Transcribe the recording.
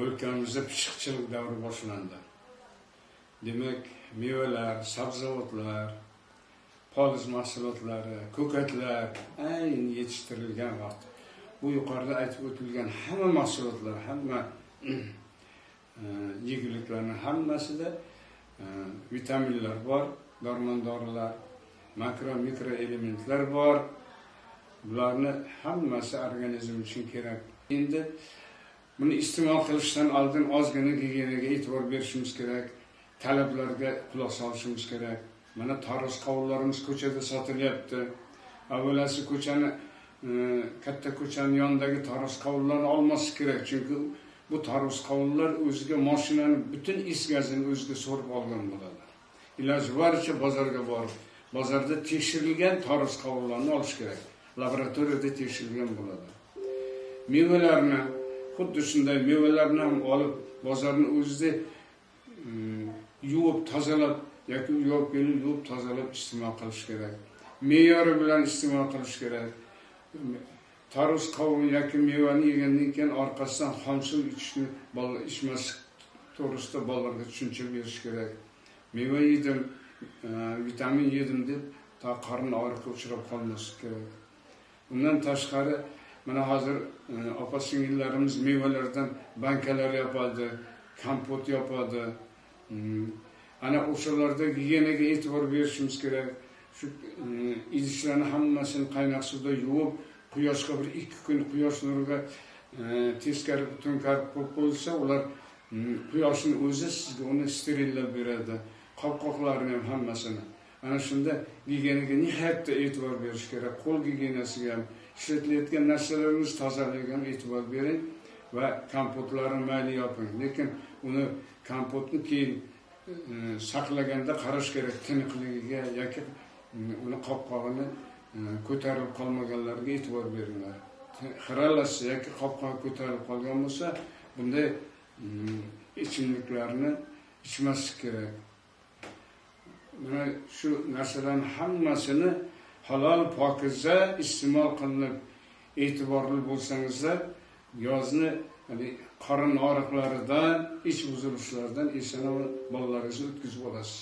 O'lkamizda pishiqchilik davri boshlandi. Demak, mevalar, sabzavotlar, poliz mahsulotlari, ko'katlar ayni yetishtirilgan vaqt. Bu yuqorida aytib o'tilgan hamma mahsulotlar, hamma yeguliklarning hammasida vitaminlar bor, dormon-dorilar, makro-mikro elementlar bor. Bularni hammasi organizm uchun kerak. Endi buni iste'mol qilishdan oldin ozgina gigiyenaga e'tibor berishimiz kerak, talablarga quloq solishimiz kerak. Mana tarvuz qovunlarimiz ko'chada sotilyapti. Avvalasi katta ko'chaning yonidagi tarvuz qovunlarni olmaslik kerak, chunki bu tarvuz qovunlar o'ziga mashinaning butun is gazini o'ziga so'rib olgan bo'ladi. Iloji boricha bozorga borib, bozorda tekshirilgan tarvuz qovunlarni olish kerak. Laboratoriyada tekshirilgan bo'ladi. Mevalarni xuddi shunday mevalarni ham olib bozorni o'zida yuvib tozalab yoki yuvib tozalab iste'mol qilish kerak. Me'yori bilan iste'mol qilish kerak. Tarvuz qovun yoki mevani yegandan keyin orqasidan xomsuv ichmaslik to'g'risida bolalarga tushuncha berish kerak. Meva yedim, vitamin yedim deb qarni og'riqqa uchrab qolmaslik kerak. Bundan tashqari mana hozir opa-singillarimiz mevalardan bankalar yapadi, kompot yapadi. Ana o'shalarda gigiyenaga e'tibor berishimiz kerak. Shu idishlarni hammasini qaynoq suvda yuvib, quyoshga bir 2 kun quyosh nuriga teskari to'nkarib qo'yilsa, ular quyoshning o'zi sizga uni sterillab beradi. Qopqoqlarni ham hammasini. Ana shunda gigiyenaga nihoyatda e'tibor berish kerak. Qo'l gigiyenasiga ham, ishlatilayotgan narsalarimiz tozaligiga ham e'tibor bering va kompotlarni mayli yoping. Lekin uni kompotni keyin saqlaganda qarash kerak, tiniqligiga yoki uni qopqog'ini ko'tarib qolmaganlarga e'tibor beringlar. Xiralasi yoki qopqog'i ko'tarib qolgan bo'lsa, bunday ichimliklarni ichmaslik kerak. Mana shu narsalarning hammasini halol, pokiza iste'mol qilinib e'tiborli bo'lsangizlar, yozni qorin og'riqlaridan, ich buzilishlaridan eson bolalaringizni o'tkazib olasiz.